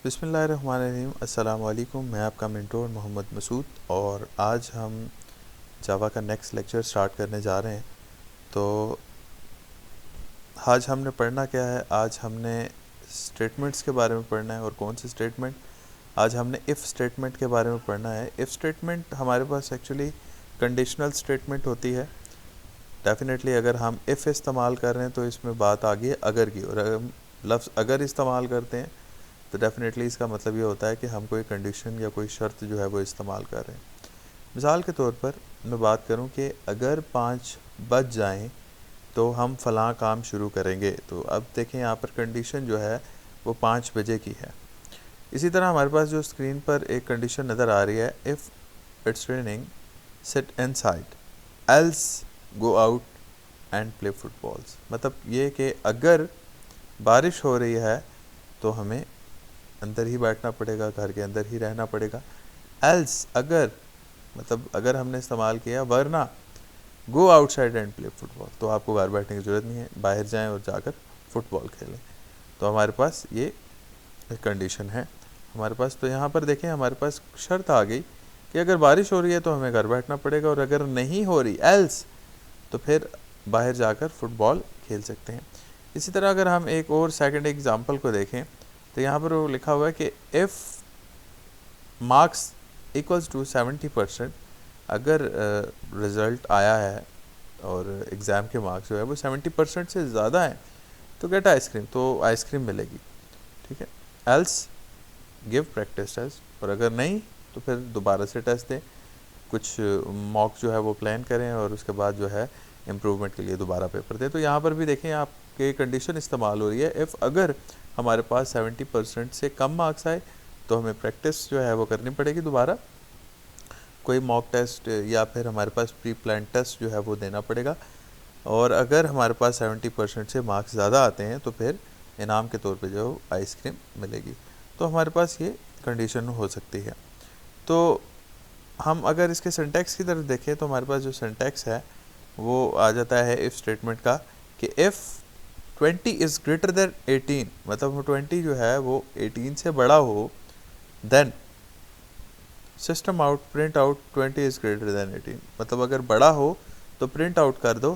बिस्मिल्लाहिर्रहमानिर्रहीम। अस्सलाम वालेकुम। मैं आपका मेंटोर मोहम्मद मसूद और आज हम जावा का नेक्स्ट लेक्चर स्टार्ट करने जा रहे हैं। तो आज हमने पढ़ना क्या है? आज हमने स्टेटमेंट्स के बारे में पढ़ना है। और कौन से स्टेटमेंट? आज हमने इफ़ स्टेटमेंट के बारे में पढ़ना है। इफ़ स्टेटमेंट हमारे पास एक्चुअली कंडीशनल स्टेटमेंट होती है। डेफिनेटली अगर हम इफ़ इस्तेमाल कर रहे हैं तो इसमें बात आ गई है अगर की, और अगर हम लफ्ज़ अगर इस्तेमाल करते हैं तो डेफिनेटली इसका मतलब ये होता है कि हम कोई कंडीशन या कोई शर्त जो है वो इस्तेमाल कर रहे हैं। मिसाल के तौर पर मैं बात करूं कि अगर 5 बज जाएं तो हम फ़लाँ काम शुरू करेंगे। तो अब देखें यहाँ पर कंडीशन जो है वो 5 बजे की है। इसी तरह हमारे पास जो स्क्रीन पर एक कंडीशन नज़र आ रही है, if it's raining sit inside else go out and play footballs. मतलब ये कि अगर बारिश हो रही है तो हमें अंदर ही बैठना पड़ेगा, घर के अंदर ही रहना पड़ेगा। एल्स अगर, मतलब अगर हमने इस्तेमाल किया वरना go outside and play football, तो आपको घर बैठने की ज़रूरत नहीं है, बाहर जाएं और जाकर फुटबॉल खेलें। तो हमारे पास ये कंडीशन है हमारे पास। तो यहाँ पर देखें हमारे पास शर्त आ गई कि अगर बारिश हो रही है तो हमें घर बैठना पड़ेगा, और अगर नहीं हो रही एल्स तो फिर बाहर जाकर फुटबॉल खेल सकते हैं। इसी तरह अगर हम एक और सेकंड एग्जांपल को देखें तो यहाँ पर वो लिखा हुआ है कि इफ़ मार्क्स इक्वल्स टू 70%, अगर रिज़ल्ट आया है और एग्ज़ाम के मार्क्स जो है वो 70% से ज़्यादा हैं तो गेट आइसक्रीम, तो आइसक्रीम मिलेगी। ठीक है। एल्स गिव प्रैक्टिस टेस्ट, और अगर नहीं तो फिर दोबारा से टेस्ट दें, कुछ मॉक जो है वो प्लान करें और उसके बाद जो है इम्प्रूवमेंट के लिए दोबारा पेपर दें। तो यहाँ पर भी देखें आपके कंडीशन इस्तेमाल हो रही है। इफ़ अगर हमारे पास 70% से कम मार्क्स आए तो हमें प्रैक्टिस जो है वो करनी पड़ेगी दोबारा, कोई मॉक टेस्ट या फिर हमारे पास प्री प्लान टेस्ट जो है वो देना पड़ेगा। और अगर हमारे पास 70% से मार्क्स ज़्यादा आते हैं तो फिर इनाम के तौर पे जो आइसक्रीम मिलेगी। तो हमारे पास ये कंडीशन हो सकती है। तो हम अगर इसके सिंटैक्स की तरफ देखें तो हमारे पास जो सिंटैक्स है वो आ जाता है इफ़ स्टेटमेंट का कि इफ़ 20 इज़ ग्रेटर देन 18, मतलब 20 जो है वो 18 से बड़ा हो, then system out print out 20 is greater than 18। मतलब अगर बड़ा हो तो प्रिंट आउट कर दो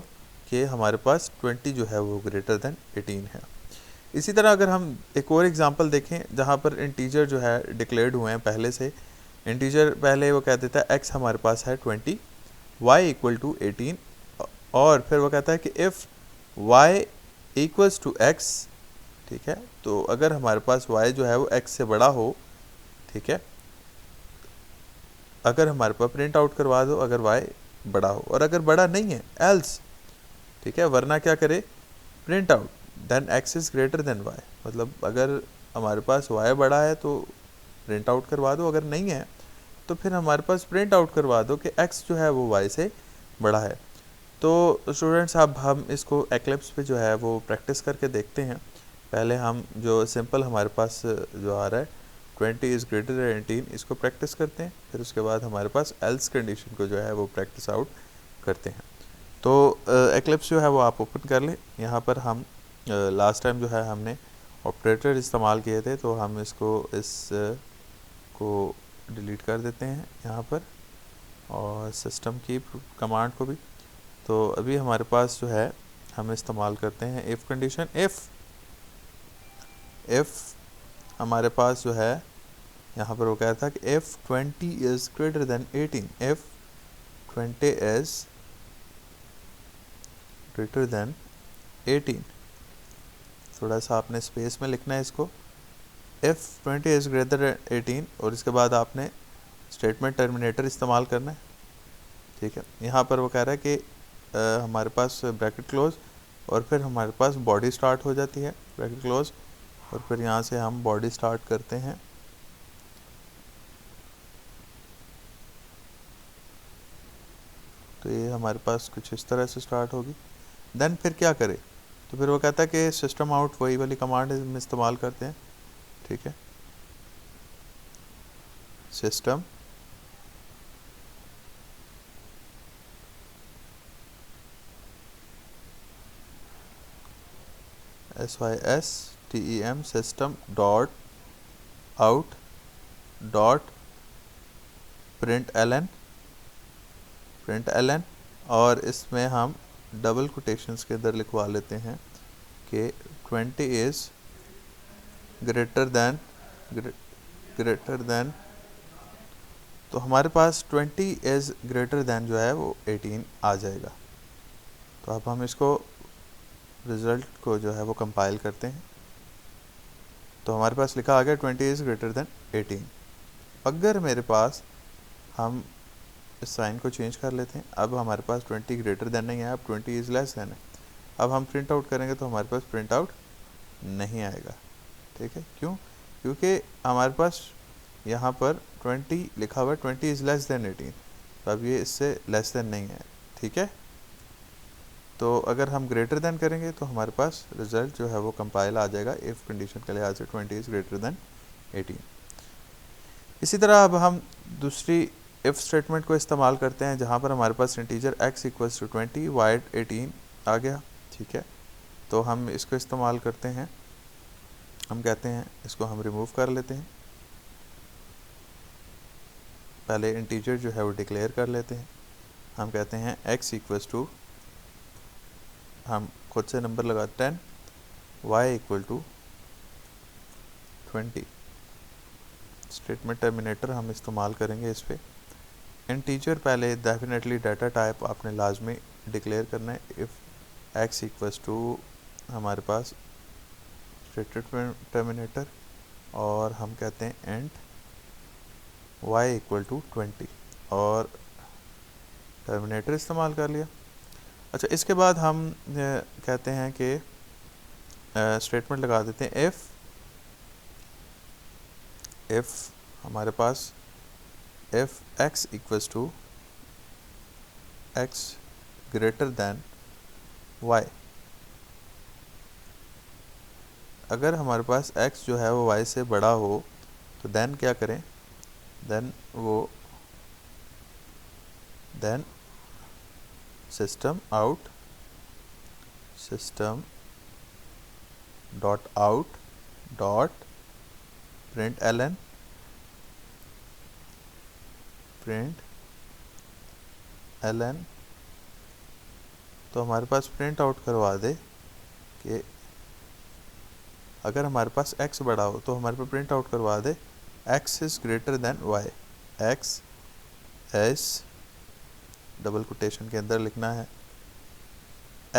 कि हमारे पास 20 जो है वो ग्रेटर देन 18 है। इसी तरह अगर हम एक और एग्जांपल देखें जहाँ पर इंटीजर जो है डिक्लेयर्ड हुए हैं पहले से, इंटीजर पहले वो कह देता है x हमारे पास है 20, y इक्वल टू 18, और फिर वो कहता है कि if y equals to x, ठीक है, तो अगर हमारे पास y जो है वो x से बड़ा हो, ठीक है, अगर हमारे पास प्रिंट आउट करवा दो अगर y बड़ा हो, और अगर बड़ा नहीं है एल्स, ठीक है, वरना क्या करे, print out then x is greater than y। मतलब अगर हमारे पास y बड़ा है तो प्रिंट आउट करवा दो, अगर नहीं है तो फिर हमारे पास प्रिंट आउट करवा दो कि x जो है वो y से बड़ा है। तो स्टूडेंट्स अब हम इसको एक्लिप्स पे जो है वो प्रैक्टिस करके देखते हैं। पहले हम जो सिंपल हमारे पास जो आ रहा है 20 इज़ ग्रेटर देन 18, इसको प्रैक्टिस करते हैं, फिर उसके बाद हमारे पास एल्स कंडीशन को जो है वो प्रैक्टिस आउट करते हैं। तो एक्लिप्स जो है वो आप ओपन कर लें। यहाँ पर हम लास्ट टाइम जो है हमने ऑपरेटर इस्तेमाल किए थे, तो हम इसको को डिलीट कर देते हैं यहाँ पर, और सिस्टम की कमांड को भी। तो अभी हमारे पास जो है हम इस्तेमाल करते हैं इफ़ कंडीशन। इफ़ हमारे पास जो है यहाँ पर वो कह रहा था कि if 20 is greater than 18, if 20 is greater than 18, थोड़ा सा आपने स्पेस में लिखना है इसको, इफ़ 20 इज़ ग्रेटर देन 18, और इसके बाद आपने स्टेटमेंट टर्मिनेटर इस्तेमाल करना है। ठीक है, यहाँ पर वो कह रहा है कि हमारे पास ब्रैकेट क्लोज, और फिर हमारे पास बॉडी स्टार्ट हो जाती है, ब्रैकेट क्लोज, और फिर यहाँ से हम बॉडी स्टार्ट करते हैं। तो ये हमारे पास कुछ इस तरह से स्टार्ट होगी। देन फिर क्या करें, तो फिर वो कहता है कि सिस्टम आउट, वही वाली कमांड हम इस्तेमाल करते हैं। ठीक है, system SYSTEM system dot out dot print Elon और इसमें हम डबल कोटेशंस के अंदर लिखवा लेते हैं कि 20 इज़ ग्रेटर दैन तो हमारे पास 20 इज़ ग्रेटर दैन जो है वो 18 आ जाएगा। तो अब हम इसको रिज़ल्ट को जो है वो कंपाइल करते हैं। तो हमारे पास लिखा आ गया 20 इज़ ग्रेटर दैन 18। अगर मेरे पास हम इस साइन को चेंज कर लेते हैं, अब हमारे पास 20 ग्रेटर दैन नहीं है, अब 20 इज़ लेस दैन है। अब हम प्रिंट आउट करेंगे तो हमारे पास प्रिंट आउट नहीं आएगा। ठीक है, क्यों? क्योंकि हमारे पास यहाँ पर 20 लिखा हुआ है, 20 इज़ लेस दैन 18, तो अब ये इससे लेस दैन नहीं है। ठीक है, तो अगर हम ग्रेटर दैन करेंगे तो हमारे पास रिज़ल्ट जो है वो कंपाइल आ जाएगा इफ़ कंडीशन के लिहाज से 20 इज़ ग्रेटर दैन 18। इसी तरह अब हम दूसरी इफ़ स्टेटमेंट को इस्तेमाल करते हैं जहाँ पर हमारे पास integer x equals to 20 y 18 आ गया। ठीक है, तो हम इसको इस्तेमाल करते हैं। हम कहते हैं इसको हम रिमूव कर लेते हैं। पहले इंटीजर जो है वो डिक्लेयर कर लेते हैं। हम कहते हैं x इक्वल्स टू, हम खुद से नंबर लगा 10, y equal to 20। Statement terminator हम इस्तेमाल करेंगे इस पर। इंटीजर पहले डेफिनेटली डाटा टाइप आपने लाजमी डिक्लेयर करना है। इफ़ x इक्वल्स टू हमारे पास स्टेटमेंट टर्मिनेटर और हम कहते हैं एंड y इक्वल टू 20 और टर्मिनेटर इस्तेमाल कर लिया। अच्छा, इसके बाद हम कहते हैं कि स्टेटमेंट लगा देते हैं इफ़ हमारे पास if x equals to x greater than y, अगर हमारे पास x जो है वो y से बड़ा हो तो देन क्या करें, then system out dot print L N तो हमारे पास प्रिंट आउट करवा दे कि अगर हमारे पास x बड़ा हो तो हमारे पास प्रिंट आउट करवा दे x is greater than y। x S double quotation के अंदर लिखना है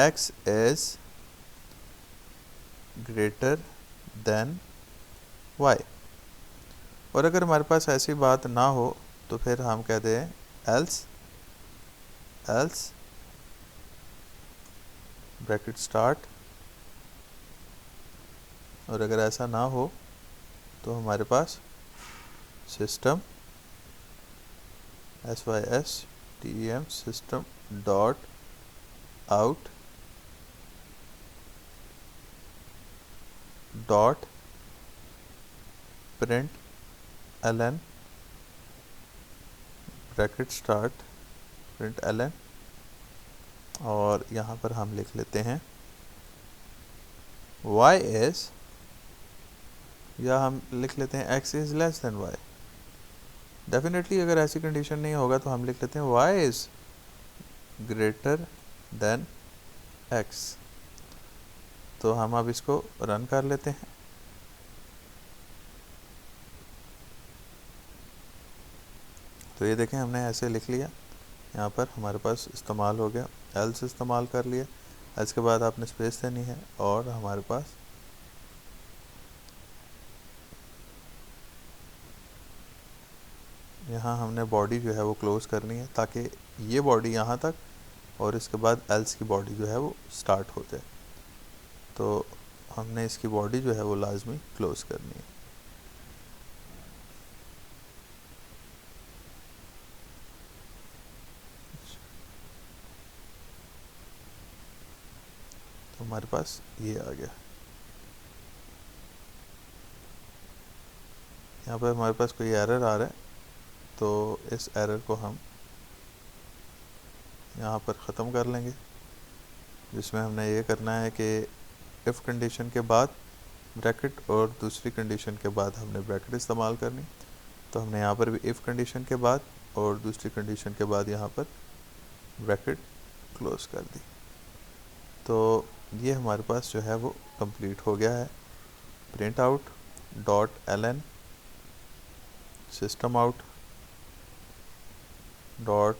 x is greater than y। और अगर हमारे पास ऐसी बात ना हो तो फिर हम कहते हैं एल्स ब्रैकेट स्टार्ट, और अगर ऐसा ना हो तो हमारे पास system SYSTEM system dot out dot print Elon bracket start print Elon, और यहाँ पर हम लिख लेते हैं y इज़, या हम लिख लेते हैं x is less than y। Definitely अगर ऐसी कंडीशन नहीं होगा तो हम लिख लेते हैं y is greater than x। तो हम अब इसको रन कर लेते हैं। तो ये देखें हमने ऐसे लिख लिया, यहाँ पर हमारे पास इस्तेमाल हो गया, एल्स इस्तेमाल कर लिया, एल्स के बाद आपने स्पेस देनी है और हमारे पास यहाँ हमने बॉडी जो है वो क्लोज़ करनी है ताकि ये बॉडी यहाँ तक और इसके बाद एल्स की बॉडी जो है वो स्टार्ट हो जाए। तो हमने इसकी बॉडी जो है वो लाजमी क्लोज़ करनी है। तो हमारे पास ये आ गया। यहाँ पर हमारे पास कोई एरर आ रहा है तो इस एरर को हम यहाँ पर ख़त्म कर लेंगे, जिसमें हमने ये करना है कि इफ़ कंडीशन के बाद ब्रैकेट और दूसरी कंडीशन के बाद हमने ब्रैकेट इस्तेमाल करनी। तो हमने यहाँ पर भी इफ़ कंडीशन के बाद और दूसरी कंडीशन के बाद यहाँ पर ब्रैकेट क्लोज कर दी। तो ये हमारे पास जो है वो कंप्लीट हो गया है। Print out dot ln system out dot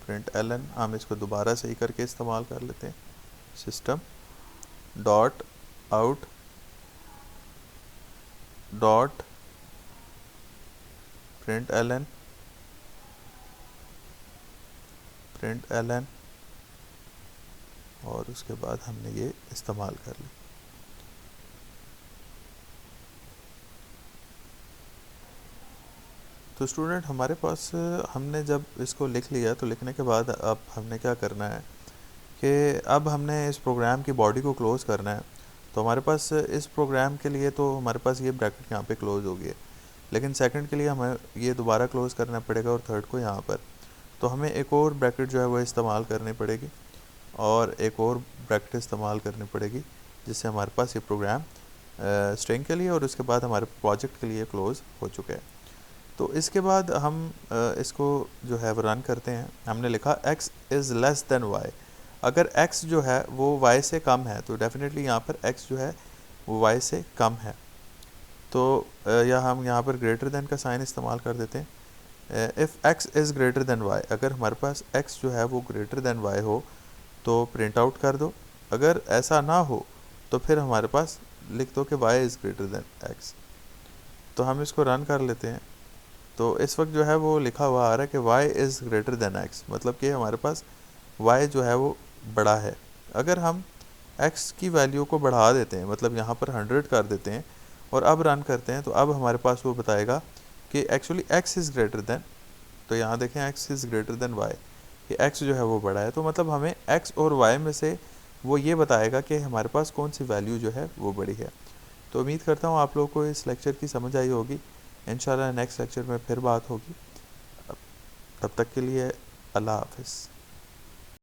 print ln, हम इसको दोबारा सही करके इस्तेमाल कर लेते हैं। System dot out dot print ln और उसके बाद हमने ये इस्तेमाल कर ली। तो स्टूडेंट हमारे पास हमने जब इसको लिख लिया तो लिखने के बाद अब हमने क्या करना है कि अब हमने इस प्रोग्राम की बॉडी को क्लोज़ करना है। तो हमारे पास इस प्रोग्राम के लिए तो हमारे पास ये ब्रैकेट यहाँ पे क्लोज़ हो गई, लेकिन सेकंड के लिए हमें ये दोबारा क्लोज़ करना पड़ेगा और थर्ड को यहाँ पर। तो हमें एक और ब्रैकेट जो है वो इस्तेमाल करनी पड़ेगी और एक और ब्रैकेट इस्तेमाल करनी पड़ेगी जिससे हमारे पास ये प्रोग्राम स्ट्रिंग के लिए और उसके बाद हमारे प्रोजेक्ट के लिए क्लोज़ हो चुका है। तो इसके बाद हम इसको जो है वो रन करते हैं। हमने लिखा x is less than y। अगर x जो है वो y से कम है तो डेफिनेटली यहाँ पर x जो है वो y से कम है। तो या हम यहाँ पर ग्रेटर देन का साइन इस्तेमाल कर देते हैं। If x is greater than y, अगर हमारे पास x जो है वो ग्रेटर देन y हो तो प्रिंट आउट कर दो। अगर ऐसा ना हो तो फिर हमारे पास लिख दो कि y is greater then x। तो हम इसको रन कर लेते हैं। तो इस वक्त जो है वो लिखा हुआ आ रहा है कि y is greater then x, मतलब कि हमारे पास y जो है वो बड़ा है। अगर हम x की वैल्यू को बढ़ा देते हैं, मतलब यहाँ पर 100 कर देते हैं और अब रन करते हैं, तो अब हमारे पास वो बताएगा कि actually x is greater then, तो यहाँ देखें x is greater than y, कि x जो है वो बड़ा है। तो मतलब हमें x और y में से वो ये बताएगा कि हमारे पास कौन सी वैल्यू जो है वो बड़ी है। तो उम्मीद करता हूँ आप लोगों को इस लेक्चर की समझ आई होगी। इंशाल्लाह नेक्स्ट लेक्चर में फिर बात होगी। तब तक के लिए अल्लाह हाफ़िज़।